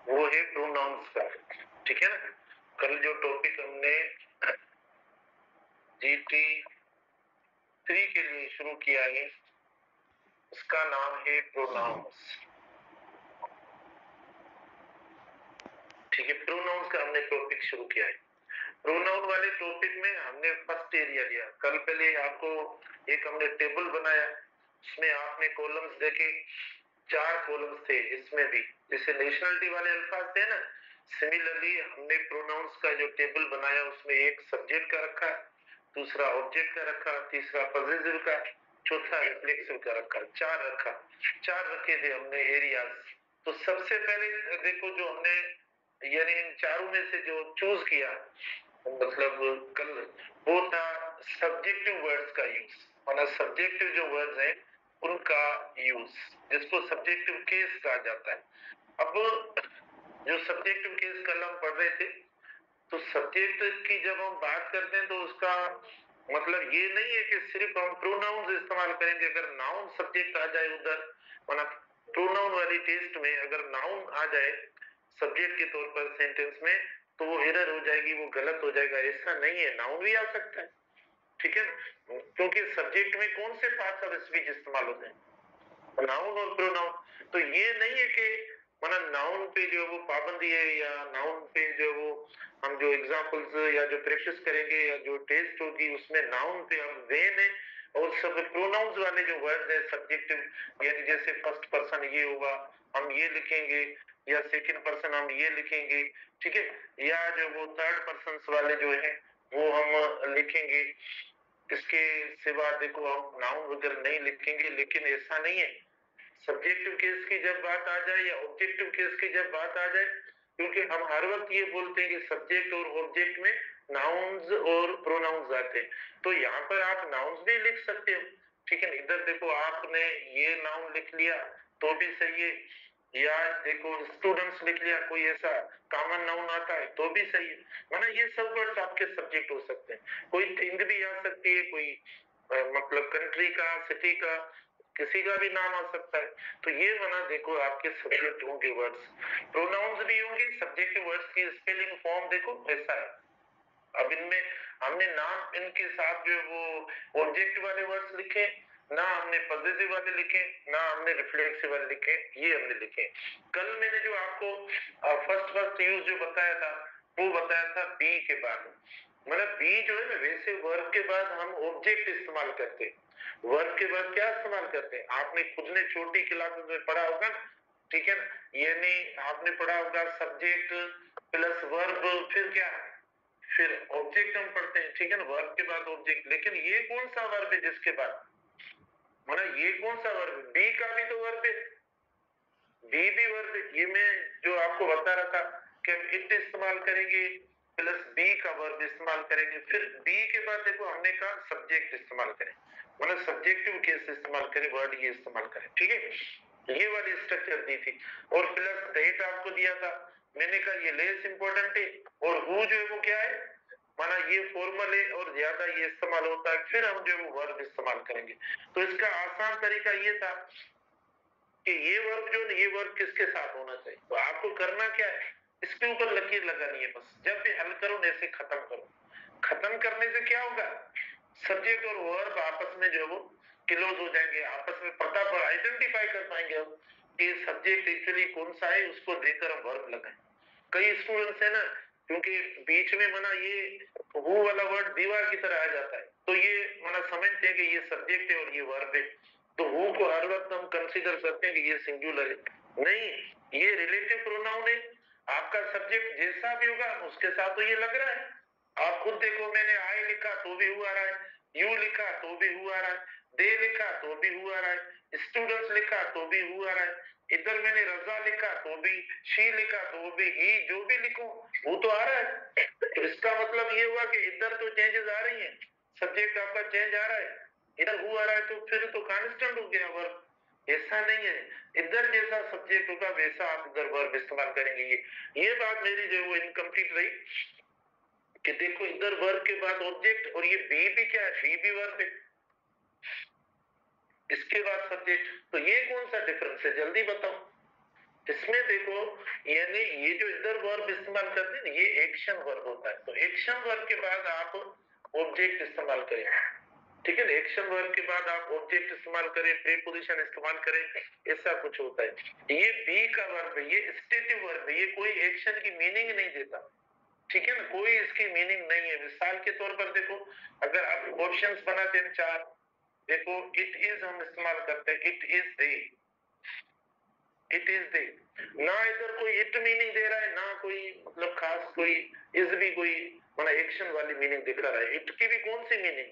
वो है प्रोनाउंस का। ठीक है ना, कल जो टॉपिक हमने GT 3 के लिए शुरू किया है उसका नाम है प्रोनाउंस। ठीक है, प्रोनाउंस का हमने टॉपिक शुरू किया है। प्रोनाउन वाले टॉपिक में हमने फर्स्ट एरिया लिया। कल पहले आपको एक हमने टेबल बनाया, इसमें आपने कॉलम्स देखे, 4 कॉलम्स थे इसमें भी, जैसे नेशनलिटी वाले अल्फाज थे ना, सिमिलरली हमने प्रोनाउंस का जो टेबल बनाया उसमें एक सब्जेक्ट का रखा, दूसरा ऑब्जेक्ट का रखा, तीसरा पॉसेसिव का, चौथा रिफ्लेक्सिव का रखा, 4 रखा, 4 रखे थे हमने एरियाज। तो सबसे पहले देखो जो हमने यानी इन चारों में से जो चूज किया, मतलब कल, वो था सब्जेक्टिव वर्ड्स का यूज, मतलब सब्जेक्टिव जो वर्ड्स हैं उनका यूज, जिसको सब्जेक्टिव केस कहा जाता है। अब जो सब्जेक्टिव केस कल हम पढ़ रहे थे, तो सब्जेक्ट की जब हम बात करते हैं तो उसका मतलब ये नहीं है कि सिर्फ हम प्रोनाउंस इस्तेमाल करेंगे। अगर नाउन सब्जेक्ट आ जाए उधर, मतलब प्रोनाउन वाली टेस्ट में अगर नाउन आ जाए सब्जेक्ट के तौर पर सेंटेंस में, तो वो एरर हो जाएगी, वो गलत हो जाएगा। ऐसा नहीं है, नाउन भी आ सकता है। ठीक है, क्योंकि सब्जेक्ट में कौन से पार्ट्स ऑफ स्पीच इस्तेमाल होते हैं, नाउन और प्रोनाउन। तो ये नहीं है कि मतलब नाउन पे जो वो पाबंदी है, या नाउन पे जो वो हम जो एग्जांपल्स या जो प्रैक्टिस करेंगे या जो टेस्ट होगी उसमें नाउन पे हम वेन है, और सब प्रोनाउंस वाले जो वर्ड है सब्जेक्टिव, यानी जैसे फर्स्ट पर्सन ये होगा हम ये लिखेंगे, या सेकंड पर्सन हम ये लिखेंगे। ठीक है, या जो वो थर्ड पर्सन वाले जो है वो हम लिखेंगे। इसके सिवा देखो हम नाउन वगैरह नहीं लिखेंगे, लेकिन ऐसा नहीं है। सब्जेक्टिव केस की जब बात आ जाए या ऑब्जेक्टिव केस की जब बात आ जाए, क्योंकि हम हर वक्त ये बोलते हैं कि सब्जेक्ट और ऑब्जेक्ट में नाउन्स और प्रोनाउंस आते हैं, तो यहाँ पर आप नाउन्स भी लिख सकते हो। ठीक है, इधर देखो आपने ये नाउन लिख लिया तो भी सही है, या देखो स्टूडेंट्स लिख लिया, कोई ऐसा कॉमन नाउन आता है तो भी सही है। मतलब ये सब वर्ड्स आपके सब्जेक्ट हो सकते हैं। कोई थिंग भी आ सकती है, कोई मतलब कंट्री का, सिटी का, किसी का भी नाम आ सकता है। तो ये बना देखो आपके सब्जेक्ट होंगे वर्ड्स, प्रोनाउंस भी होंगे, सब्जेक्ट वर्ड्स की स्पेलिंग फॉर्म देखो ऐसा है। अब इनमें हमने नाम इनके साथ जो वो ऑब्जेक्ट वाले वर्ड्स लिखे, ना हमने पॉजिटिव वाले लिखे, ना हमने रिफ्लेक्सिव वाले लिखे, ये हमने लिखे। कल मैंने जो आपको फर्स्ट यूज जो बताया था, वो बताया था बी के बाद। मतलब बी जो है ना, वैसे वर्ब के बाद हम ऑब्जेक्ट इस्तेमाल करते हैं। वर्ब के बाद क्या इस्तेमाल करते हैं, आपने खुद ने छोटी क्लासेस में पढ़ा होगा ना। ठीक है ना, यानी आपने पढ़ा होगा सब्जेक्ट प्लस वर्ब, फिर क्या, फिर ऑब्जेक्ट हम पढ़ते हैं। ठीक है ना, वर्ब के बाद ऑब्जेक्ट। लेकिन ये कौन सा वर्ब है जिसके बाद, मतलब ये कौन सा वर्ब है, बी का भी तो वर्ब है, बी भी वर्ब है। ये मैं जो आपको बता रहा था कि हम इट इस्तेमाल करेंगे प्लस बी का वर्ब इस्तेमाल करेंगे, फिर बी के बाद देखो हमने कहा सब्जेक्ट इस्तेमाल करें, मतलब सब्जेक्टिव केस इस्तेमाल करें, वर्ड ये इस्तेमाल करें। ठीक है, ये वाली स्ट्रक्चर दी थी। और प्लस डेट आपको दिया था, मैंने कहा ये लेस इंपॉर्टेंट है, और हु जो है वो क्या है, माना ये फॉर्मल है और ज्यादा ये इस्तेमाल होता है, फिर हम जो है वो वर्ब इस्तेमाल करेंगे। तो इसका आसान तरीका ये था कि ये वर्ब जो ये वर्ब किसके साथ होना चाहिए। तो आपको करना क्या है, इसके ऊपर लकीर लगानी है बस। जब भी हल करो ऐसे खत्म करो। खत्म करने से क्या होगा, सब्जेक्ट और वर्ब आपस में जो है वो क्लोज हो जाएंगे, आपस में पता पर आइडेंटिफाई कर पाएंगे हम कि सब्जेक्ट एक्चुअली कौन सा है, उसको देखकर हम वर्ब लगाएं। कई स्टूडेंट्स है ना, क्योंकि बीच में मना ये वो वाला वर्ड दीवार की तरह आ जाता है, तो ये मना समझते हैं कि ये सब्जेक्ट है और ये वर्ब है, तो वो को हर वक्त हम कंसीडर करते हैं कि ये सिंगुलर है। नहीं, ये रिलेटिव प्रोनाउन है। आपका सब्जेक्ट जैसा भी होगा उसके साथ तो ये लग रहा है। आप खुद देखो, मैंने आई लिखा तो भी हुआ रहा है, यू लिखा तो भी हुआ रहा है, दे लिखा तो भी हुआ रहा है, स्टूडेंट्स लिखा तो भी हुआ रहा है, इधर मैंने रजा लिखा तो भी, शी लिखा तो भी, ही, जो भी लिखूं वो तो आ रहा है। तो इसका मतलब ये हुआ कि इधर तो चेंजेस आ रही हैं, सब्जेक्ट आपका चेंज आ रहा है, इधर हुआ रहा है, तो फिर तो कांस्टेंट हो गया वर्ब। ऐसा नहीं है, इधर जैसा सब्जेक्ट होगा वैसा आप इधर वर्ब इस्तेमाल करेंगे। ये बात मेरी जो वो इनकम्प्लीट रही कि देखो इधर वर्ब के बाद ऑब्जेक्ट, और ये बी भी क्या है, बी भी वर्ब है, इसके बाद सब्जेक्ट। तो ये कौन सा डिफरेंस है, जल्दी बताओ। इसमें देखो, यानी ये जो इधर वर्ब इस्तेमाल करते हैं ये एक्शन वर्ब होता है, तो एक्शन वर्ब के बाद आप ऑब्जेक्ट इस्तेमाल करें, ठीक है ना। एक्शन वर्ब के बाद आप ऑब्जेक्ट इस्तेमाल करें, प्रीपोजिशन इस्तेमाल करें, ऐसा कुछ होता है। ये बी का वर्ब है, ये स्टेटिव वर्ब है, ये कोई एक्शन की मीनिंग नहीं देता, ठीक है ना, कोई इसकी मीनिंग नहीं है। मिसाल के तौर पर देखो, अगर आप ऑप्शंस बनाते हैं 4, देखो इट इज हम इस्तेमाल करते हैं, it is they, it is दे, ना इधर कोई इट मीनिंग दे रहा है, ना कोई मतलब खास कोई इज भी कोई मतलब एक्शन वाली मीनिंग दिखा रहा है। इट की भी कौन सी मीनिंग,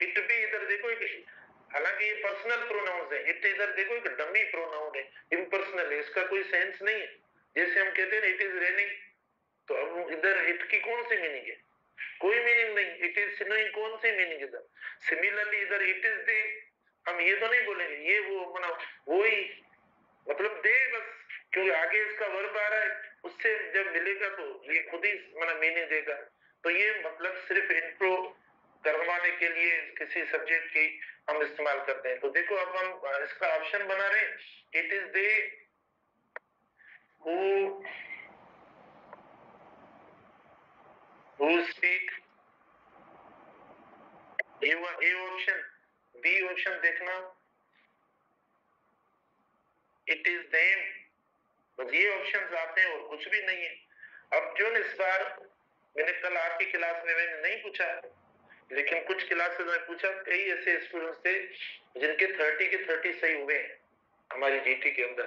इट भी इधर देखो एक, हालांकि ये पर्सनल प्रोनाउंस है, इट इधर देखो एक डमी प्रोनाउन है, इम्पर्सनल है, इसका कोई सेंस नहीं है। जैसे हम कहते हैं इट इज रेनिंग, तो अब इधर इट की कौन सी मीनिंग है, कोई मीनिंग नहीं, इट इज नहीं, कौन सी मीनिंग इधर। सिमिलरली इधर इट इज दे, हम ये तो नहीं बोलेंगे ये वो मतलब वही मतलब दे बस, क्योंकि आगे इसका वर्ब आ रहा है, उससे जब मिलेगा तो ये खुद ही मतलब मीनिंग देगा। तो ये मतलब सिर्फ इंट्रो करवाने के लिए किसी सब्जेक्ट की हम इस्तेमाल करते हैं। तो देखो अब हम इसका ऑप्शन बना रहे हैं, it is they who speak, A option, B option देखना इट इज देम, बस ये ऑप्शंस आते हैं और कुछ भी नहीं है। अब जो इस बार मैंने कल आपकी क्लास में मैंने नहीं पूछा, लेकिन कुछ क्लासेस में पूछा, कई ऐसे स्टूडेंट्स थे जिनके 30 के 30 सही हुए हैं हमारी जीटी के अंदर,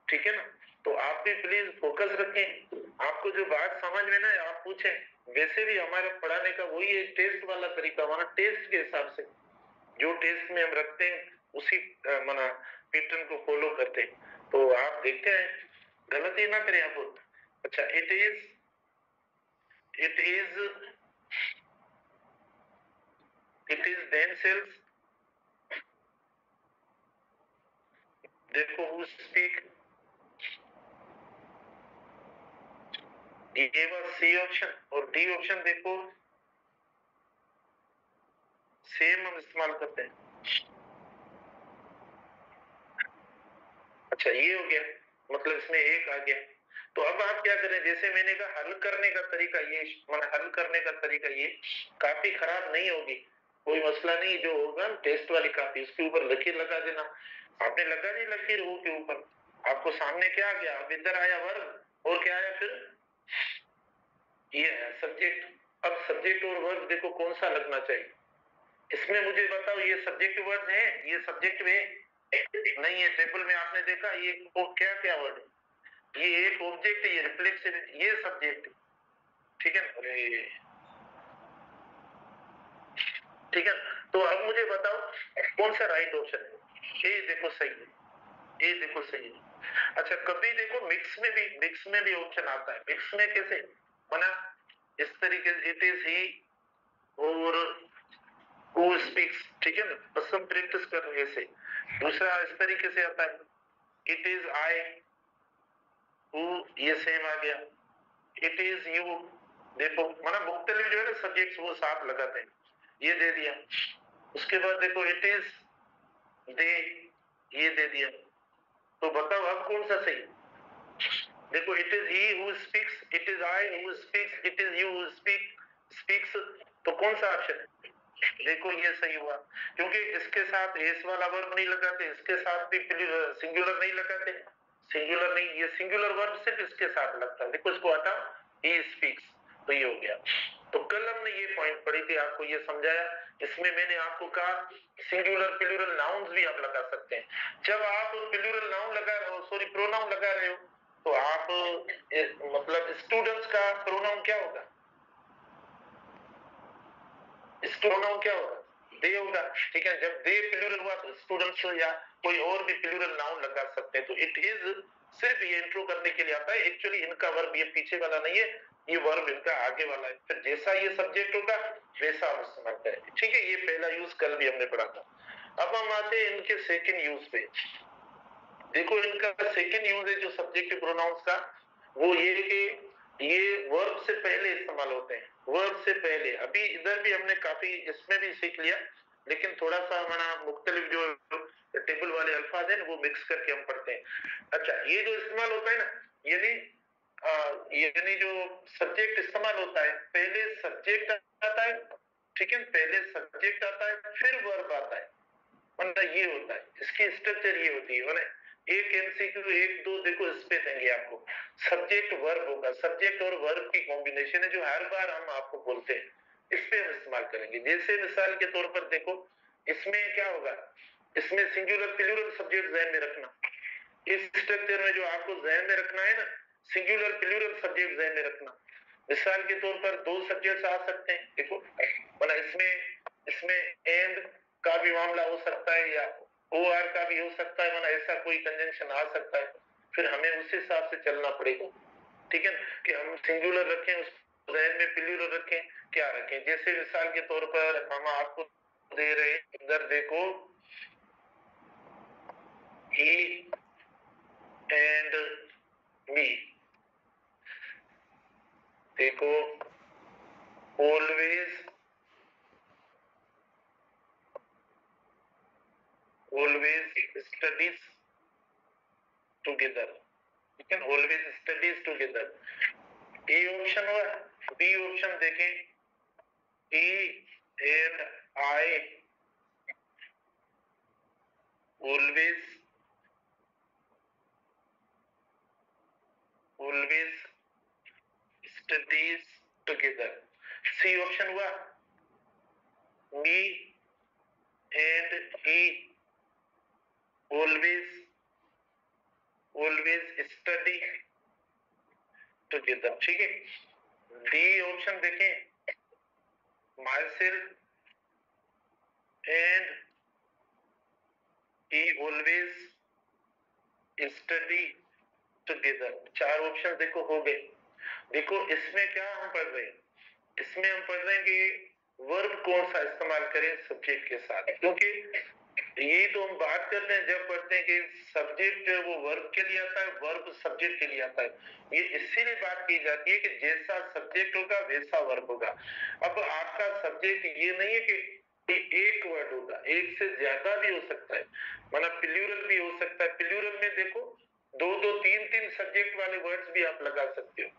ठीक है ना। तो आप भी प्लीज फोकस रखें, आपको जो बात समझ में ना आप पूछें। वैसे भी हमारे पढ़ाने का वही है टेस्ट वाला तरीका, हमारा टेस्ट के हिसाब से जो टेस्ट में हम रखते हैं उसी माना पैटर्न को फॉलो करते हैं। तो आप देखते हैं गलती ना करें आप। अच्छा, इट इज themselves, देखो who speak, ये बात सी ऑप्शन और डी ऑप्शन देखो सेम हम इस्तेमाल करते हैं। अच्छा ये हो गया, मतलब इसमें एक आ गया। तो अब आप क्या करें, जैसे मैंने कहा हल करने का तरीका ये, मतलब हल करने का तरीका ये, काफी खराब नहीं होगी, कोई मसला नहीं, जो होगा टेस्ट वाली कापी उसके ऊपर लकीर लगा देना। आपने लगा दी लकीर वो के ऊपर, आपको सामने क्या आ गया, अब इधर आया वर्ब और क्या आया फिर ये है सब्जेक्ट। अब सब्जेक्ट और वर्ब देखो कौन सा लगना चाहिए, इसमें मुझे बताओ, ये सब्जेक्ट वर्ड है, ये सब्जेक्ट में नहीं है। टेबल में आपने देखा ये क्या क्या वर्ड है, ये एक ऑब्जेक्ट है, ये रिफ्लेक्सिव है, ये सब्जेक्ट है, ठीक है ना। अरे ठीक है, तो अब मुझे बताओ कौन सा राइट ऑप्शन है। ये देखो सही है, ये देखो सही है। अच्छा कभी देखो मिक्स में भी ऑप्शन आता है, मिक्स में कैसे बना, इस तरीके से इट इज ही और हु स्पीक्स, ठीक है ना, बस हम प्रैक्टिस कर रहे हैं। दूसरा इस तरीके से आता है, इट इज आई हु, ये सेम आ गया। इट इज यू, देखो माना मुख्तलिफ जो है ना सब्जेक्ट्स वो साथ लगाते हैं, ये दे दिया। उसके बाद देखो इट इज दे, ये दे दिया। तो बताओ अब कौन सा सही, देखो it is he who speaks, it is I who speaks, it is you who speaks, तो कौन सा ऑप्शन है, देखो ये सही हुआ, क्योंकि इसके साथ एस वाला वर्ब नहीं लगाते, इसके साथ भी सिंगुलर नहीं लगाते, सिंगुलर नहीं, ये सिंगुलर वर्ब सिर्फ इसके साथ लगता है। देखो इसको हटाओ, ही स्पीक्स, तो ये हो गया। तो कल हमने ये पॉइंट पढ़ी थी, आपको ये समझाया, इसमें मैंने आपको कहा सिंगुलर प्लूरल नाउन्स भी आप लगा सकते हैं। जब आप प्लूरल नाउन लगा रहे हो, सॉरी प्रोनाउन लगा रहे हो, तो आप मतलब स्टूडेंट्स का प्रोनाउन क्या होगा, प्रोनाउन क्या होगा, दे होगा, ठीक है। जब दे प्लूरल हुआ तो स्टूडेंट्स या कोई और भी प्लूरल नाउन लगा सकते हैं। तो इट इज सिर्फ ये इंट्रो करने के लिए आता है, एक्चुअली इनका वर्ब ये पीछे वाला नहीं है, ये वर्ब इनका आगे वाला है, फिर जैसा ये सब्जेक्ट होगा वैसा हम इस्तेमाल करेंगे, ठीक है। ये पहला यूज कल भी हमने पढ़ा था। अब हम आते हैं इनके सेकंड यूज पे। देखो इनका सेकंड यूज है जो सब्जेक्टिव प्रोनाउंस का, वो ये कि ये वर्ब से पहले इस्तेमाल होते हैं, वर्ब से पहले। अभी इधर भी हमने काफी इसमें भी सीख लिया, लेकिन थोड़ा सा हमारा मुख्तलिफ जो टेबल वाले अल्फाज है ना वो मिक्स करके हम पढ़ते हैं। अच्छा, ये जो इस्तेमाल होता है ना, यानी यानी जो सब्जेक्ट इस्तेमाल होता है, पहले सब्जेक्ट आता है, ठीक है, पहले सब्जेक्ट आता है फिर वर्ब आता है, मतलब ये होता है, इसकी स्ट्रक्चर ये होती है। मैंने एक एमसीक्यू एक दो देखो इस पे देंगे आपको, सब्जेक्ट वर्ब होगा, सब्जेक्ट और वर्ब की कॉम्बिनेशन है जो हर बार हम आपको बोलते हैं, इस पे हम इस्तेमाल करेंगे। जैसे मिसाल के तौर पर देखो, इसमें क्या होगा, इसमें सिंगुलर प्लूरल सब्जेक्ट जहन में रखना, इस स्ट्रक्चर में जो आपको जहन में रखना है ना, सिंगुलर प्लूरल सब्जेक्ट जहन में रखना। मिसाल के तौर पर दो सब्जेक्ट्स आ सकते हैं, देखो मतलब इसमें इसमें एंड का भी मामला हो सकता है या ओ आर का भी हो सकता है, मतलब ऐसा कोई कंजंक्शन आ सकता है, फिर हमें उस हिसाब से चलना पड़ेगा, ठीक है, कि हम सिंगुलर रखें, उस जहन में प्लूरल रखें, क्या रखें। जैसे मिसाल के तौर पर हम आपको दे रहे, इधर देखो, ही एंड मी, देखो, ऑलवेज स्टडीज टुगेदर, ठीक है, always studies together. A option हुआ, बी ऑप्शन देखें, he and I always studies together। C option हुआ, me and he always study together, ठीक है। डी ऑप्शन देखें, myself and he always study together। चार option देखो हो गए। देखो इसमें क्या हम पढ़ रहे हैं, इसमें हम पढ़ रहे हैं कि वर्ब कौन सा इस्तेमाल करें सब्जेक्ट के साथ, क्योंकि यही तो हम बात करते हैं जब पढ़ते हैं कि सब्जेक्ट वो वर्ब के लिए आता है, वर्ब सब्जेक्ट के लिए आता है। ये इसीलिए बात की जाती है कि जैसा सब्जेक्ट होगा वैसा वर्ब होगा। अब आपका सब्जेक्ट ये नहीं है कि एक वर्ड होगा, एक से ज्यादा भी हो सकता है, मतलब प्लूरल भी हो सकता है। प्लूरल में देखो दो दो तीन तीन सब्जेक्ट वाले वर्ड्स भी आप लगा सकते हो,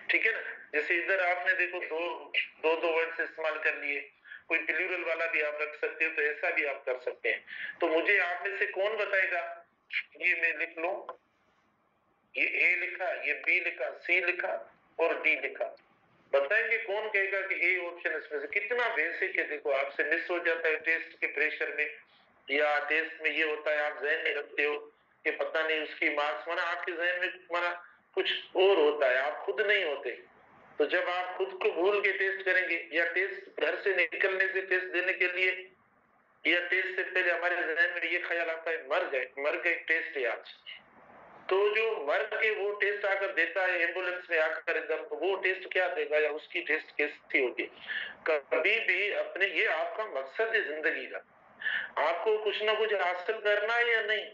ठीक है ना। जैसे इधर आपने देखो दो दो वर्ड्स इस्तेमाल कर लिए, कोई प्लूरल वाला भी आप रख सकते हो, तो ऐसा भी आप कर सकते हैं। तो मुझे आप में से कौन बताएगा, ये मैं लिख लूं, ये ए लिखा, ये बी लिखा, सी लिखा और डी लिखा, बताएंगे कौन कहेगा कि ए ऑप्शन इसमें से कितना बेसिक है। देखो आपसे मिस हो जाता है टेस्ट के प्रेशर में, या टेस्ट में ये होता है आप जहन में रखते हो कि पता नहीं उसकी मार्क्स, माना आपके जहन में माना कुछ और होता है, आप खुद नहीं होते। तो जब आप खुद को भूल के टेस्ट करेंगे, या टेस्ट घर से निकलने से टेस्ट देने के लिए, या टेस्ट से पहले हमारे जहन में ये ख्याल आता है मर गए टेस्ट है आज, तो जो मर के वो टेस्ट आकर देता है एम्बुलेंस में आकर एकदम, तो वो टेस्ट क्या देगा या उसकी टेस्ट कैसी होगी। कभी भी अपने, ये आपका मकसद है जिंदगी का, आपको कुछ ना कुछ हासिल करना है या नहीं।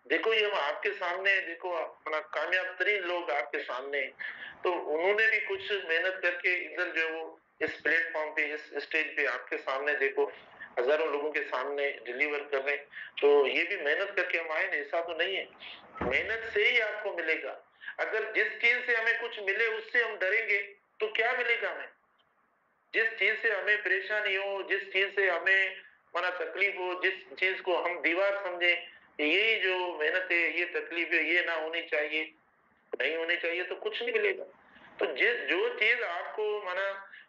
देखो ये हम आपके सामने, देखो अपना कामयाब तरीन लोग आपके सामने, तो उन्होंने भी कुछ मेहनत करके इधर जो वो इस प्लेटफॉर्म पे, इस स्टेज पे आपके सामने देखो हजारों लोगों के सामने डिलीवर कर रहे हैं। तो ये भी मेहनत करके हम आए ना, ऐसा तो नहीं है, मेहनत से ही आपको मिलेगा। अगर जिस चीज से हमें कुछ मिले उससे हम डरेंगे तो क्या मिलेगा हमें। जिस चीज से हमें परेशानी हो, जिस चीज से हमें माना तकलीफ हो, जिस चीज को हम दीवार समझे, ये जो मेहनत है, ये तकलीफ है, ये ना होनी चाहिए, नहीं होनी चाहिए, तो कुछ नहीं मिलेगा। तो जिस जो चीज आपको माना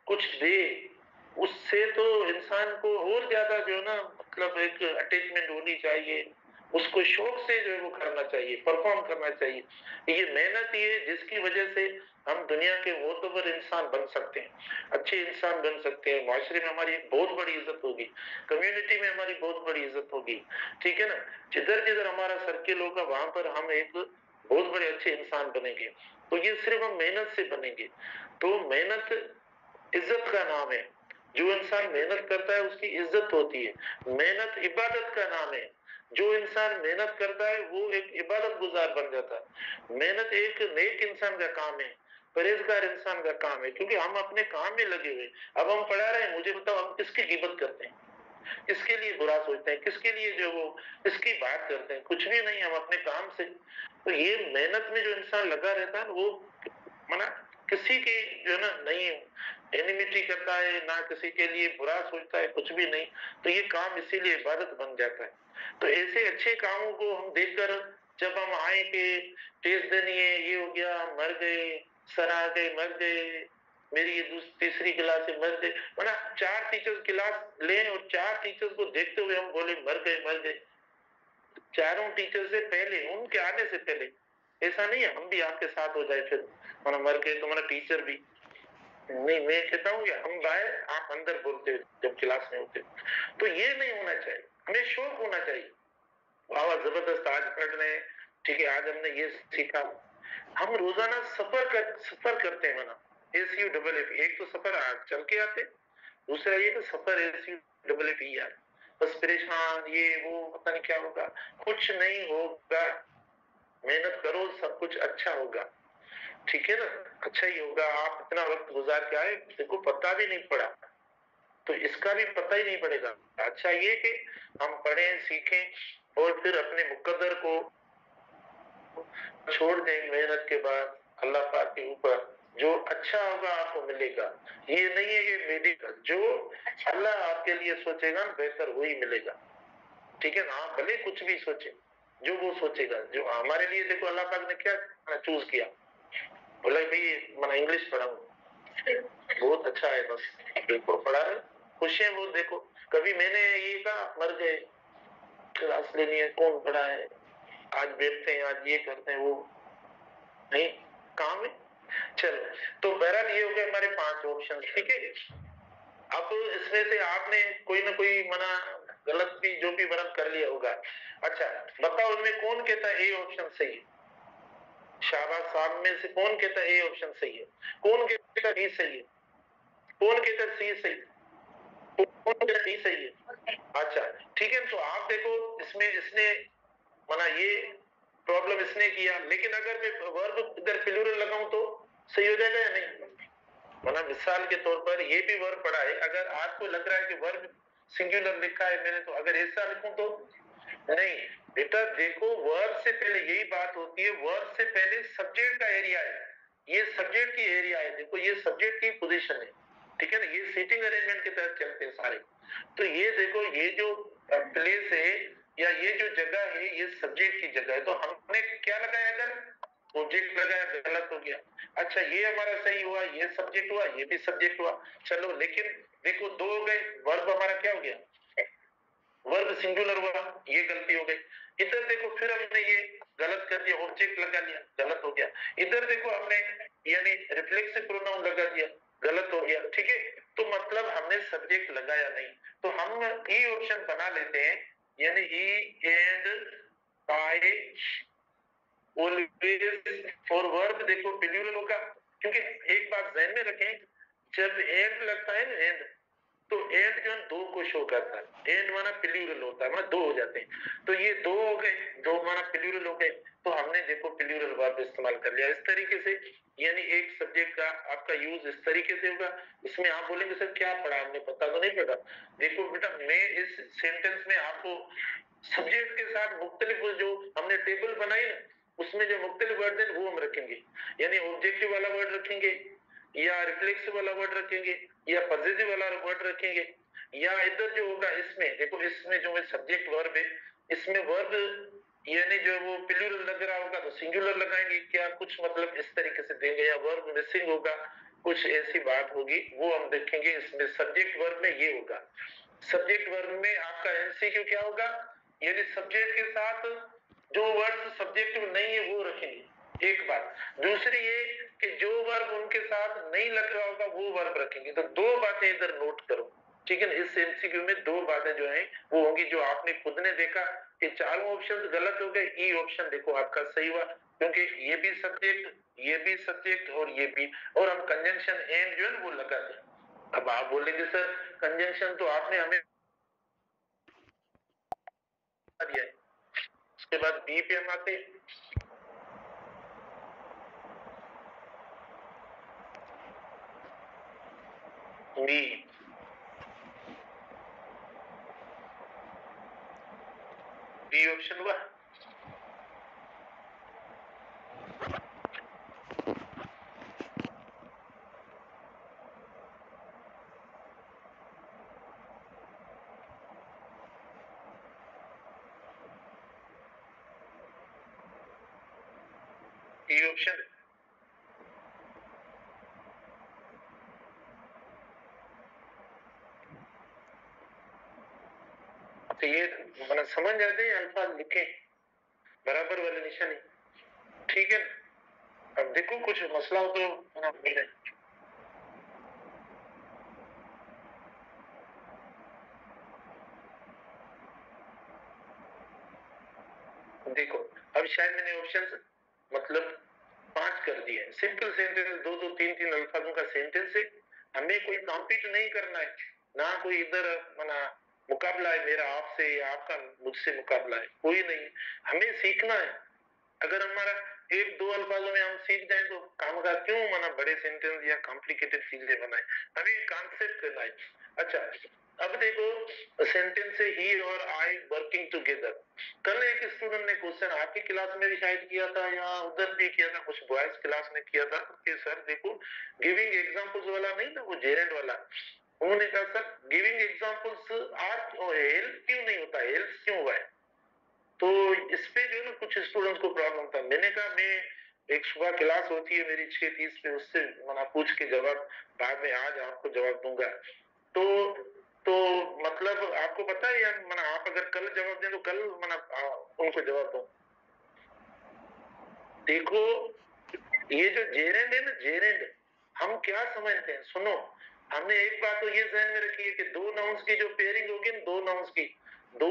कुछ दे, उससे तो इंसान को और ज्यादा जो है ना, मतलब एक अटैचमेंट होनी चाहिए, उसको शौक से जो है वो करना चाहिए, परफॉर्म करना चाहिए। ये मेहनत ही है जिसकी वजह से हम दुनिया के मोतबर इंसान बन सकते हैं, अच्छे इंसान बन सकते हैं, माशरे में हमारी एक बहुत बड़ी इज्जत होगी, कम्युनिटी में हमारी बहुत बड़ी इज्जत होगी, ठीक है ना। जिधर जिधर हमारा सर्किल होगा वहां पर हम एक बहुत बड़े अच्छे इंसान बनेंगे। तो ये सिर्फ हम मेहनत से बनेंगे। तो मेहनत इज्जत का नाम है, जो इंसान मेहनत करता है उसकी इज्जत होती है। मेहनत इबादत का नाम है, जो इंसान मेहनत करता है वो एक इबादत गुजार बन जाता है। मेहनत एक नेक इंसान का काम है, परहेजगार इंसान का काम है, क्योंकि हम अपने काम में लगे हुए। अब हम पढ़ा रहे हैं, मुझे बताओ हम किसकी गिबत करते हैं, किसके लिए बुरा सोचते हैं, किसके लिए जो वो इसकी बात करते हैं, कुछ भी नहीं, हम अपने काम से। तो ये मेहनत में जो इंसान लगा रहता है वो माना किसी की जो है ना नहीं एनिमिटी करता है, ना किसी के लिए बुरा सोचता है, कुछ भी नहीं। तो ये काम इसीलिए इबादत बन जाता है। तो ऐसे अच्छे कामों को हम देखकर जब हम आए कि टेस्ट देनी है, ये हो गया, मर गए, सर आ गए, मर गए, मेरी ये तीसरी क्लास से मर गए, माना 4 टीचर्स क्लास लें और 4 टीचर्स को देखते हुए हम बोले मर गए मर गए, चारों टीचर से पहले, उनके आने से पहले। ऐसा नहीं है हम भी आपके साथ हो जाए फिर माना मर गए तो माना टीचर भी नहीं। मैं कहता हूँ हम बाहर आप अंदर बोलते जब क्लास में होते, तो ये नहीं होना चाहिए। हमें शौक होना चाहिए, वाह जबरदस्त आज पढ़ रहे हैं, ठीक है, आज हमने ये सीखा। हम रोजाना सफर करते हैं माना SUFF, एक तो सफर चल के आते, दूसरा ये कि सफर SUFF यार, बस परेशान, ये वो पता नहीं क्या होगा, कुछ नहीं होगा, मेहनत करो सब कुछ अच्छा होगा, ठीक है ना, अच्छा ही होगा। आप इतना वक्त गुजार के आए, देखो पता भी नहीं पड़ा, तो इसका भी पता ही नहीं पड़ेगा। अच्छा ये कि हम पढ़ें सीखें और फिर अपने मुकद्दर को छोड़ दें मेहनत के बाद अल्लाह पाक के ऊपर, जो अच्छा होगा आपको मिलेगा। ये नहीं है कि मेडिकल जो अल्लाह आपके लिए सोचेगा बेहतर वही मिलेगा, ठीक है ना। आप भले कुछ भी सोचे, जो वो सोचेगा, जो हमारे लिए देखो अल्लाह पाक ने क्या चूज किया, बोला भाई मैं इंग्लिश पढ़ाऊं, बहुत अच्छा है, बस देखो पढ़ा है, खुश है वो। देखो कभी मैंने ये कहा मर गए, क्लास लेनी है, कौन पढ़ा है, आज बैठते हैं, आज ये करते हैं, वो नहीं, काम है। चलो, तो बहरहाल ये हो गए हमारे 5 ऑप्शन, ठीक है। अब इसमें से आपने कोई ना कोई मना गलत भी जो भी वर्णन कर लिया होगा। अच्छा बताओ इनमें कौन कहता है ए ऑप्शन सही है? शाबाश, साहब में से कौन कहता है ए ऑप्शन सही है, कौन कहता है बी सही है, कौन कहता है सी सही, कौन कहता है डी सही है? अच्छा ठीक है, तो आप देखो इसमें इसने माना ये प्रॉब्लम इसने किया, लेकिन अगर मैं वर्ब इधर प्लूरल लगाऊं तो सही हो जाएगा या नहीं? माना मिसाल के तौर पर ये भी वर्ब पड़ा है, अगर आपको लग रहा है कि वर्ब सिंगुलर लिखा है मैंने, तो अगर ऐसा लिखूं तो नहीं। बेटा देखो वर्ब से पहले यही बात होती है, वर्ब से पहले सब्जेक्ट का एरिया है, ये सब्जेक्ट की एरिया है, देखो ये सब्जेक्ट की पोजीशन है, ठीक है ना, ये सीटिंग अरेंजमेंट के तहत चलते हैं सारे। तो ये देखो ये जो प्लेस है या ये जो जगह है ये सब्जेक्ट की जगह है, तो हमने क्या लगाया, अगर ऑब्जेक्ट लगाया गलत हो गया। अच्छा ये हमारा सही हुआ, ये सब्जेक्ट हुआ, ये भी सब्जेक्ट हुआ, चलो। लेकिन देखो 2 हो गए, वर्ब हमारा क्या हो गया, वर्ब सिंगुलर हुआ, ये गलती हो गई। इधर देखो फिर हमने ये गलत कर दिया, ऑब्जेक्ट लगा लिया, गलत हो गया। इधर देखो हमने यानी रिफ्लेक्सिव प्रोनाउन लगा दिया, गलत हो गया, ठीक है। तो मतलब हमने सब्जेक्ट लगाया नहीं, तो हम ई ऑप्शन बना लेते हैं, यानी ई एंड बाय ऑलवेज। और वर्ब देखो प्लूरल होगा, क्योंकि एक बात ध्यान में रखें, जब एंड लगता है ना एंड, तो एंड जो है 2 को शो करता है, एंड माना प्लूरल होता है, माना 2 हो जाते हैं, तो ये 2 हो गए, 2 माना प्लूरल हो गए, तो हमने देखो प्लूरल वर्ब इस्तेमाल कर लिया इस तरीके से। यानी एक सब्जेक्ट का आपका यूज इस तरीके से होगा। इसमें आप बोलेंगे सर क्या पढ़ा हमने, पता तो नहीं पढ़ा। देखो बेटा मैं इस सेंटेंस में आपको सब्जेक्ट के साथ मुख्तलिफ जो हमने टेबल बनाई ना, उसमें जो मुख्तलिफ वर्ड है वो हम रखेंगे, यानी ऑब्जेक्टिव वाला वर्ड रखेंगे, या रिफ्लेक्सिव वाला वर्ड रखेंगे, या पॉजिटिव वाला वर्ड रखेंगे, या इधर जो होगा इसमें देखो इसमें जो सब्जेक्ट वर्ब है, इसमें वर्ब यानी जो वो प्लूरल लग रहा होगा तो सिंगुलर लगाएंगे क्या, कुछ मतलब इस तरीके से देंगे, या वर्ब मिसिंग होगा, कुछ ऐसी बात होगी वो हम देखेंगे। इसमें सब्जेक्ट वर्ब में ये होगा, सब्जेक्ट वर्ब में आपका एमसीक्यू क्या होगा, यानी सब्जेक्ट के साथ जो वर्ड सब्जेक्ट में नहीं है वो रखेंगे, एक बात। दूसरी ये कि जो वर्ब उनके साथ नहीं लग रहा होगा वो वर्ब रखेंगे। तो 2 बातें इधर नोट करो, ठीक है ना। इस एमसीक्यू में 2 बातें जो हैं वो होंगी, जो आपने खुद ने देखा कि चारों ऑप्शन गलत हो गए, ई ऑप्शन देखो आपका सही हुआ, क्योंकि ये भी सब्जेक्ट, ये भी सब्जेक्ट और ये भी, और हम कंजंक्शन एंड जो है वो लगा दें। अब आप बोलेंगे सर कंजंक्शन तो आपने हमें दिया है, उसके बाद बी पे हम आते हैं, बी बी ऑप्शन हुआ। B option. तो ये मतलब समझ जाते हैं, अल्फाज लिखे बराबर वाले निशानी, ठीक है। अब देखो कुछ मसला हो तो बोले। देखो अब शायद मैंने ऑप्शन मतलब 5 कर दिए हैं। सिंपल सेंटेंस, दो दो तीन तीन अल्फाजों का सेंटेंस है। हमें कोई कॉम्पीट नहीं करना है, ना कोई इधर मना मुकाबला है मेरा आपसे या आपका मुझसे मुकाबला है, कोई नहीं। हमें सीखना है। अगर हमारा एक दो अल्फाजों में हम सीख जाए तो काम का क्यों मना बड़े सेंटेंस या कॉम्प्लिकेटेड चीजें बनाए। हमें कॉन्सेप्ट करना है। अच्छा अब देखो सेंटेंस से ही और आई वर्किंग टुगेदर। कल एक स्टूडेंट ने क्वेश्चन आपकी क्लास में भी शायद किया था या उधर भी किया था, कुछ बॉयज क्लास में किया था कि सर देखो गिविंग एग्जांपल्स वाला नहीं था वो जेरेंट वाला। उन्होंने कहा sir giving examples are help क्यों नहीं होता, हेल्प क्यों हुआ है। तो इस पे जो है ना कुछ स्टूडेंट्स को प्रॉब्लम था। मैंने कहा मैं एक सुबह क्लास होती है मेरी 6:30 पे, उससे मना पूछ के जवाब बाद में आज आपको जवाब दूंगा। तो तो मतलब आपको पता है यार मना आप अगर कल जवाब दें तो कल मना उनको जवाब दो। देखो ये जो जेरेंड है ना जेरेंड, हम क्या समझते हैं सुनो, हमने एक बात तो ये ध्यान में रखी है कि दो नाउन्स की जो पेयरिंग होगी ना, दो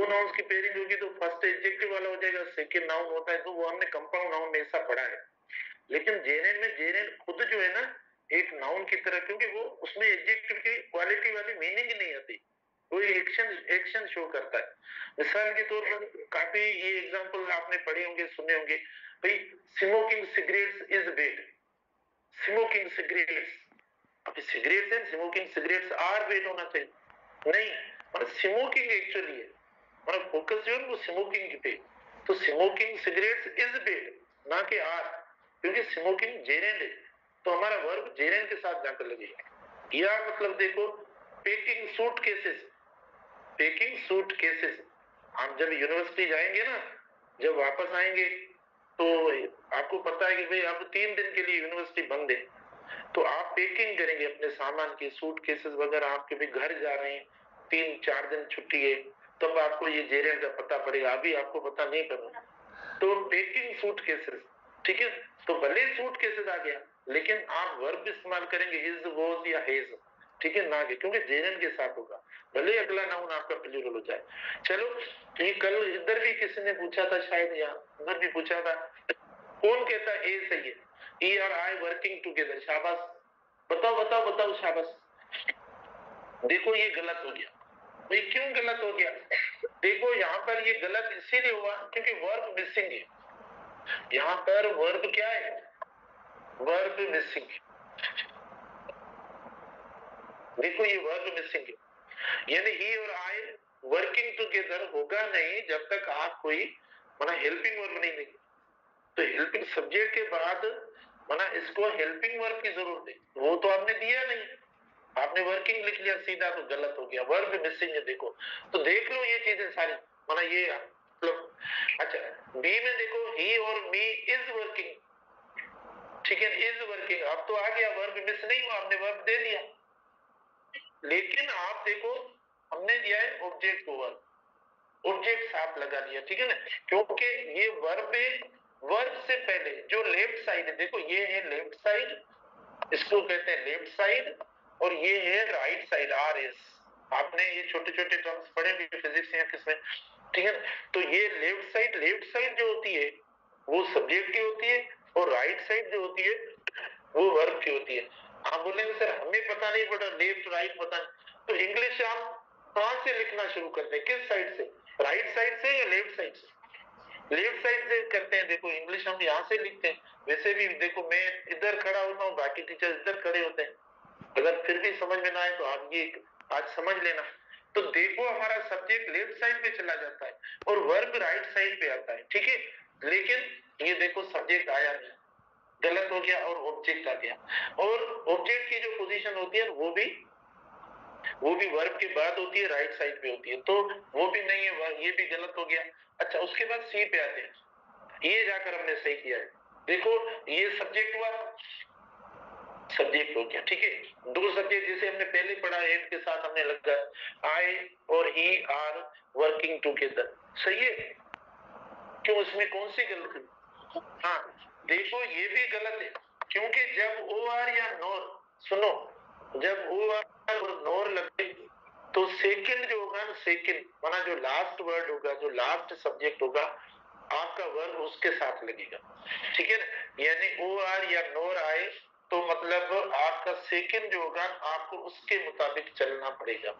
नाउन्स की पेयरिंग होगी तो फर्स्ट एडजेक्टिव वाला हो जाएगा, सेकंड नाउन होता है तो वो हमने कंपाउंड नाउन में ऐसा पढ़ा है। लेकिन जेरेंड में जेरेंड खुद जो है ना एक नाउन की तरह, क्योंकि वो उसमें एडजेक्टिव की क्वालिटी वाली मीनिंग नहीं आती, कोई एक्शन एक्शन शो करता है। मिसाल के तौर पर काफी ये एग्जांपल आपने पढ़े होंगे सुने होंगे, भाई smoking cigarettes is bad, smoking cigarettes, अभी cigarettes and smoking cigarettes are bad होना चाहिए, नहीं मतलब स्मोकिंग एक्चुअली है, मतलब फोकस जो है वो स्मोकिंग पे। तो स्मोकिंग सिगरेट्स इज बैड ना कि आर, क्योंकि स्मोकिंग जेरेंड है तो हमारा वर्ब जेरेंड के साथ जाकर लगेगा। या मतलब देखो packing suit cases, packing suit cases, हम जब यूनिवर्सिटी जाएंगे ना, जब वापस आएंगे तो आपको पता है कि भाई अब 3 दिन के लिए यूनिवर्सिटी बंद है, तो आप पैकिंग करेंगे अपने सामान की, सूट केसेस वगैरह, आपके भी घर जा रहे हैं 3-4 दिन छुट्टी है, तब आपको ये जेरेंट का पता पड़ेगा, अभी आपको पता नहीं पड़ा। तो पैकिंग सूट केसेस, ठीक है। तो भले सूट केसेस आ गया लेकिन आप वर्ब इस्तेमाल करेंगे इज वॉज या हेज, ठीक है ना, क्योंकि जेरेंट के साथ होगा, भले अगला नाउन आपका प्लूरल हो जाए। चलो ये कल इधर भी किसी ने पूछा था शायद, या उधर भी पूछा था, कौन कहता है ए सही है, ई और आई वर्किंग टुगेदर, शाबाश, बताओ बताओ बताओ शाबाश। देखो ये गलत हो गया, ये क्यों गलत हो गया, देखो यहाँ पर ये गलत इसीलिए हुआ क्योंकि वर्ब मिसिंग है, यहाँ पर वर्ब क्या है, वर्ब मिसिंग है। देखो ये वर्ब मिसिंग है, यानी ही और आई वर्किंग टुगेदर होगा नहीं जब तक आप कोई माना हेल्पिंग वर्ब नहीं देंगे। तो हेल्पिंग सब्जेक्ट के बाद माना इसको हेल्पिंग वर्ब की जरूरत है, वो तो आपने दिया नहीं, आपने वर्किंग लिख लिया सीधा तो गलत हो गया, वर्ब मिसिंग है। देखो तो देख लो ये चीजें सारी, माना ये मतलब अच्छा बी में देखो ही और मी इज वर्किंग, ठीक है इज वर्किंग, अब तो आ गया, वर्ब मिस नहीं हुआ, हमने वर्ब दे दिया। लेकिन आप देखो हमने दिया है ऑब्जेक्ट को वर्ब, ऑब्जेक्ट साथ लगा दिया, ठीक है ना, क्योंकि ये वर्ब वर्ब से पहले जो लेफ्ट साइड है, देखो ये है लेफ्ट साइड, इसको कहते हैं लेफ्ट साइड, और ये है राइट साइड आर एस, आपने ये छोटे छोटे टर्म्स पढ़े भी फिजिक्स या किसमें, ठीक है। तो ये लेफ्ट साइड जो होती है वो सब्जेक्ट की होती है, और राइट साइड जो होती है वो वर्ब की होती है। आप बोलेंगे सर हमें पता नहीं पड़ा, लेफ्ट राइट पता नहीं, तो इंग्लिश आप कहां से लिखना शुरू करते हैं, किस साइड से, राइट साइड से या लेफ्ट साइड से, लेफ्ट साइड से करते हैं। देखो इंग्लिश हम यहाँ से लिखते हैं, वैसे भी देखो मैं इधर खड़ा होता हूँ, बाकी टीचर इधर खड़े होते हैं, अगर फिर भी समझ में ना आए तो आप ये आज समझ लेना। तो देखो हमारा सब्जेक्ट लेफ्ट साइड पे चला जाता है और वर्ब राइट साइड पे आता है, ठीक है। लेकिन ये देखो सब्जेक्ट आया नहीं, गलत हो गया और ऑब्जेक्ट आ गया। और ऑब्जेक्ट की जो पोजीशन होती है वो भी वर्ब के बाद होती है, राइट साइड पे होती है, तो वो भी नहीं है, ये भी गलत हो गया। अच्छा, उसके बाद सी पे आते हैं, ये जाकर हमने सही किया है। देखो ये सब्जेक्ट हुआ, सब्जेक्ट हो गया, ठीक है। दो सब्जेक्ट जैसे हमने पहले पढ़ा, एंड के साथ हमने लगा आई और ही आर वर्किंग टुगेदर, सही है। क्यों, इसमें कौन सी गलत है? हाँ देखो ये भी गलत है, क्योंकि जब ओ आर या नोर, सुनो, जब ओ आर और नोर लगे तो सेकंड जो होगा ना, सेकंड माना जो लास्ट वर्ड होगा, जो लास्ट सब्जेक्ट होगा, आपका वर्ब उसके साथ लगेगा, ठीक है ना। यानी ओ आर या नोर आए तो मतलब आपका सेकंड जो होगा आपको उसके मुताबिक चलना पड़ेगा।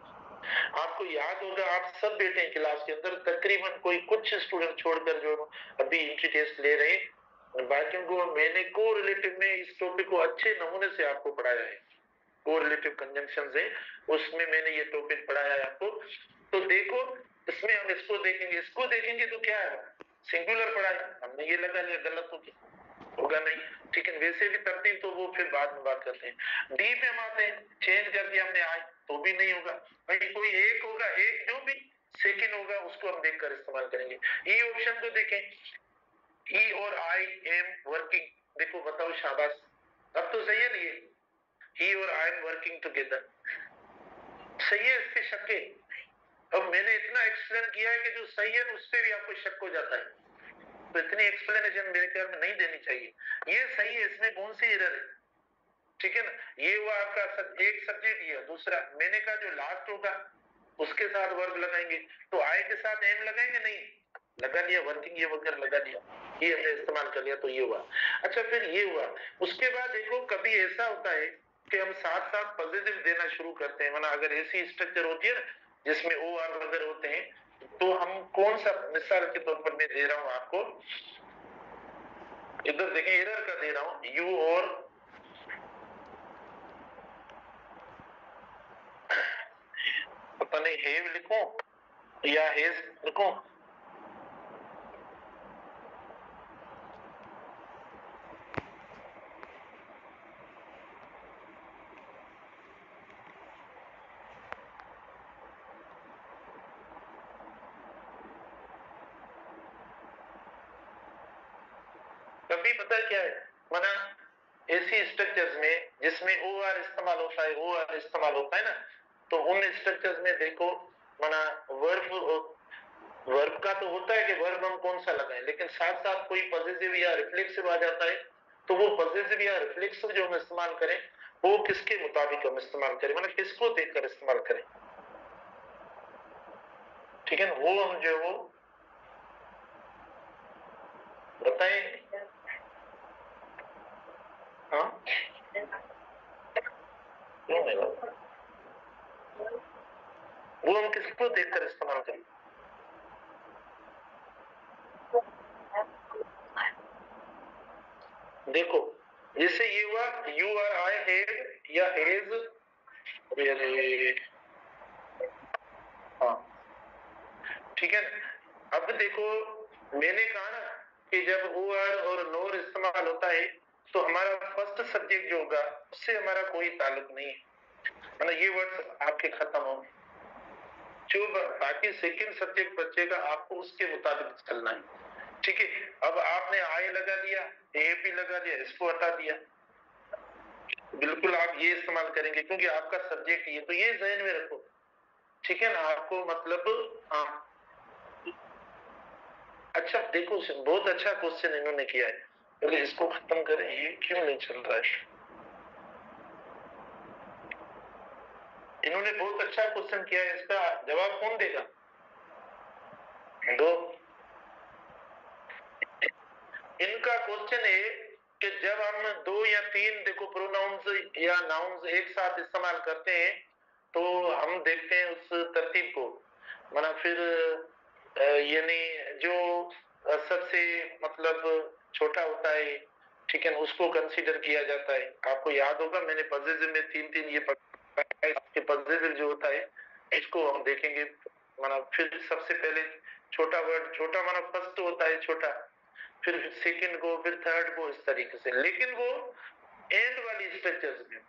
आपको याद होगा, आप सब बैठे हैं क्लास के अंदर, तकरीबन कोई कुछ स्टूडेंट छोड़कर जो अभी एंट्री टेस्ट ले रहे हैं, बाकियों को मैंने कोरिलेटिव में इस टॉपिक को अच्छे नमूने से आपको पढ़ाया है। कोरिलेटिव कंजंक्शंस है, उसमें मैंने ये टॉपिक पढ़ाया है आपको। तो देखो इसमें हम इसको देखेंगे तो क्या है, सिंगुलर पढ़ा है हमने, ये लगा लिया, गलत होगा नहीं, ठीक है। वैसे भी तरतीब तो वो फिर बाद में बात करते हैं। डी पे हम आते हैं, चेंज कर दिया हमने आई, तो भी नहीं होगा भाई, कोई एक होगा, एक जो भी सेकंड होगा उसको हम देखकर इस्तेमाल करेंगे। ई ऑप्शन को देखें, ई और आई एम वर्किंग, देखो बताओ, शाबाश, अब तो सही है ना, ये ही और आई एम वर्किंग टुगेदर, सही है, इसके शक है। अब मैंने इतना एक्सप्लेन किया है कि जो सही है उस पे भी आपको शक हो जाता है, तो इतनी एक्सप्लेनेशन मेरे ख्याल में नहीं देनी चाहिए। ये सही है, इसमें कौन सी एरर है, ठीक है ना। ये हुआ आपका एक सब्जेक्ट, ये दूसरा मैंने कहा जो लास्ट होगा उसके साथ वर्ब लगाएंगे, तो आई के साथ एम लगाएंगे, नहीं लगा दिया, वर्किंग ये वगैरह लगा दिया, ये हमने इस्तेमाल कर लिया, तो ये हुआ। अच्छा फिर ये हुआ, उसके बाद देखो कभी ऐसा होता है कि हम साथ साथ पॉजिटिव देना शुरू करते हैं, माना अगर ऐसी स्ट्रक्चर होती है ना जिसमें ओ आर वगैरह होते हैं, तो हम कौन सा, मिसाल के तौर पर मैं दे रहा हूं आपको, इधर देखें, एरर का दे रहा हूं, यू और पता नहीं हेव लिखूं या हेज लिखूं, कभी पता क्या है, माना ऐसी स्ट्रक्चर्स में जिसमें ओ आर इस्तेमाल होता है, ओ आर इस्तेमाल होता है ना, तो उन स्ट्रक्चर्स में देखो, माना वर्ब का तो होता है कि वर्ब हम कौन सा लगाएं, लेकिन साथ साथ कोई पॉजिटिव या रिफ्लेक्सिव आ जाता है, तो वो पॉजिटिव या रिफ्लेक्सिव जो हम इस्तेमाल करें वो किसके मुताबिक हम इस्तेमाल करें, मतलब किसको देखकर इस्तेमाल करें, ठीक है ना, वो हम जो वो बताएं। हाँ क्यों नहीं, वो हम किसको देखकर इस्तेमाल करें, देखो जैसे ये हुआ, यू आर आई हैड या हैज, अरे हाँ ठीक है ना। अब देखो मैंने कहा ना कि जब ओ आर और नोर इस्तेमाल होता है तो हमारा फर्स्ट सब्जेक्ट जो होगा उससे हमारा कोई ताल्लुक नहीं है, मतलब ये वर्ड आपके खत्म हो, जो बाकी सेकंड सब्जेक्ट बचेगा आपको उसके मुताबिक चलना है, ठीक है। अब आपने आई लगा दिया, ए भी लगा दिया, इसको हटा दिया, बिल्कुल आप ये इस्तेमाल करेंगे क्योंकि आपका सब्जेक्ट ये, तो ये ज़हन में रखो, ठीक है ना, आपको मतलब हाँ। अच्छा देखो बहुत अच्छा क्वेश्चन इन्होंने किया है, पहले इसको खत्म करें, ये क्यों नहीं चल रहा है, इन्होंने बहुत अच्छा क्वेश्चन किया है, इसका जवाब कौन देगा, दो, इनका क्वेश्चन है कि जब हम दो या तीन देखो प्रोनाउंस या नाउन्स एक साथ इस्तेमाल करते हैं तो हम देखते हैं उस तरतीब को, माना फिर यानी जो सबसे मतलब छोटा होता है, ठीक है, उसको कंसीडर किया जाता है। आपको याद होगा मैंने पॉजिटिव में तीन तीन ये पॉजिटिव जो होता है इसको हम देखेंगे। मतलब फिर सबसे पहले छोटा वर्ड, छोटा माना फर्स्ट होता है छोटा, फिर सेकंड को, फिर थर्ड को, इस तरीके से। लेकिन वो एंड वाली स्ट्रक्चर्स में,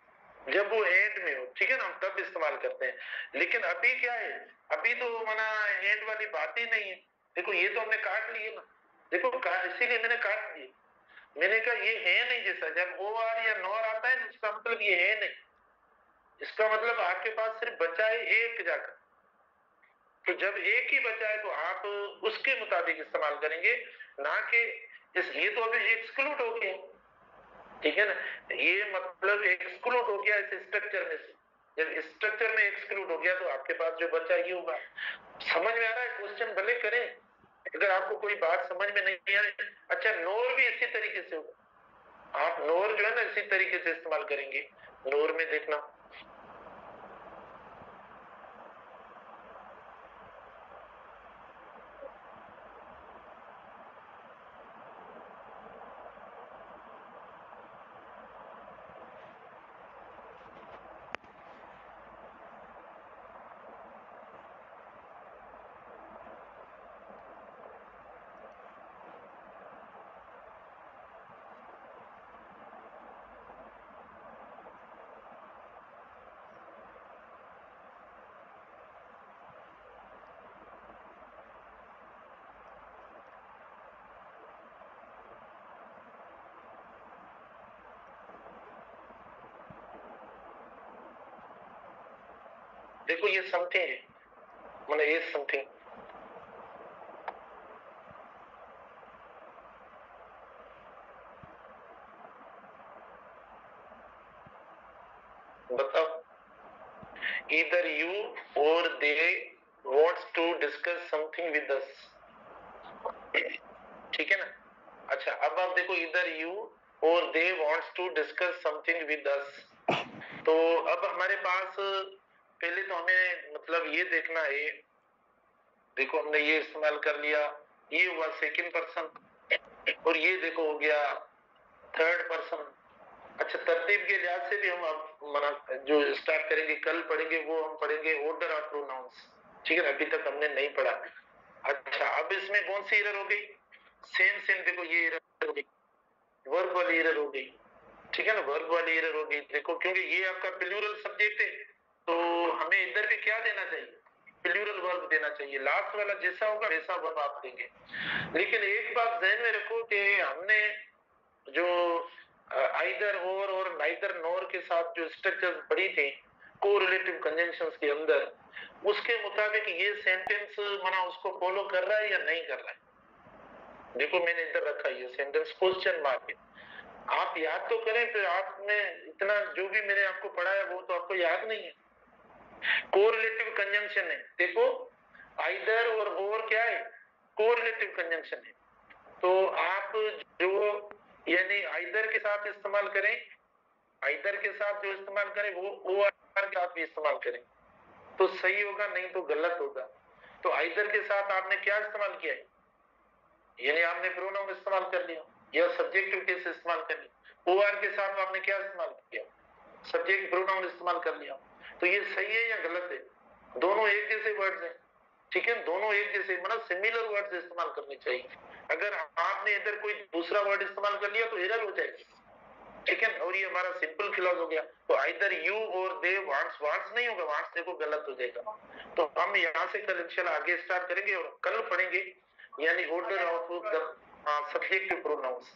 जब वो एंड में हो, ठीक है ना, हम तब इस्तेमाल करते हैं। लेकिन अभी क्या है, अभी तो माना एंड वाली बात ही नहीं है। देखो ये तो हमने काट लिए ना, देखो इसीलिए मैंने काट दिए। मैंने कहा ये है नहीं, जैसा जब ओ आर या नॉर आता है ना, इसका मतलब ये है नहीं, इसका मतलब आपके पास सिर्फ बचा है एक जाकर। तो जब एक ही बचा है तो आप उसके मुताबिक इस्तेमाल करेंगे, ना कि ये तो अभी एक्सक्लूड हो गया, ठीक है ना, ये मतलब एक्सक्लूड हो गया इस स्ट्रक्चर में से। जब स्ट्रक्चर में एक्सक्लूड हो गया तो आपके पास जो बचा ये होगा। समझ में आ रहा है? क्वेश्चन भले करें, अगर आपको कोई बात समझ में नहीं आ रही। अच्छा, नोर भी इसी तरीके से होगा, आप नोर जो है ना इसी तरीके से इस्तेमाल करेंगे। नोर में देखना, देखो ये समथिंग है, मतलब ये समथिंग। बताओ, either you or they wants to discuss something with us, ठीक है ना। अच्छा, अब आप देखो, either you or they wants to discuss something with us। तो अब हमारे पास पहले तो हमें मतलब ये देखना है, देखो हमने ये इस्तेमाल कर लिया, ये हुआ सेकंड पर्सन, और ये देखो हो गया थर्ड पर्सन। अच्छा, तरतीब के लिहाज से भी हम अब मना जो स्टार्ट करेंगे, कल पढ़ेंगे, वो हम पढ़ेंगे ऑर्डर ऑफ प्रोनाउंस, ठीक है ना, अभी तक हमने नहीं पढ़ा। अच्छा, अब इसमें कौन सी एरर हो गई? सेम सेम, देखो ये एरर हो गई, वर्ब वाली एरर हो गई, ठीक है ना, वर्ब वाली एरर हो गई। देखो क्योंकि ये आपका प्लूरल सब्जेक्ट है, तो हमें इधर पे क्या देना चाहिए? प्लूरल वर्ब देना चाहिए। लास्ट वाला जैसा होगा वैसा वर्ब आप देंगे। लेकिन एक बात ध्यान में रखो कि हमने जो आइदर और नाइदर नॉर के साथ जो स्ट्रक्चर्स पढ़ी थी कोरिलेटिव कंजंक्शंस के अंदर, उसके मुताबिक ये सेंटेंस माना उसको फॉलो कर रहा है या नहीं कर रहा है। देखो मैंने इधर रखा ये सेंटेंस क्वेश्चन मार्क है, आप याद तो करें, फिर आपने इतना जो भी मैंने आपको पढ़ाया वो तो आपको याद नहीं है। कोरिलेटिव कंजंक्शन है, देखो आइदर और क्या है? कोरिलेटिव कंजंक्शन है। तो आप जो यानी आइदर के साथ इस्तेमाल करें, आइदर के साथ जो इस्तेमाल करें वो ओ आर के साथ भी इस्तेमाल करें तो सही होगा, नहीं तो गलत होगा। तो आइदर के साथ आपने क्या इस्तेमाल किया है, यानी आपने प्रोनाउन इस्तेमाल कर लिया या सब्जेक्टिव केस इस्तेमाल कर लिया। ओ आर के साथ आपने क्या इस्तेमाल किया? सब्जेक्ट प्रोनाउन इस्तेमाल कर लिया। तो ये सही है या गलत है? दोनों एक जैसे वर्ड्स हैं, ठीक है, दोनों एक जैसे मतलब सिमिलर वर्ड्स इस्तेमाल करने चाहिए। अगर आपने इधर कोई दूसरा वर्ड इस्तेमाल कर लिया तो एरर हो जाएगी, ठीक है। और ये हमारा सिंपल क्लॉज हो गया। तो आइदर यू और दे वांट्स, वांट्स नहीं होगा, वांट्स देखो गलत हो जाएगा। तो हम यहाँ से कल इंशाल्लाह आगे स्टार्ट करेंगे और कल पढ़ेंगे यानी order of the subjective pronounce.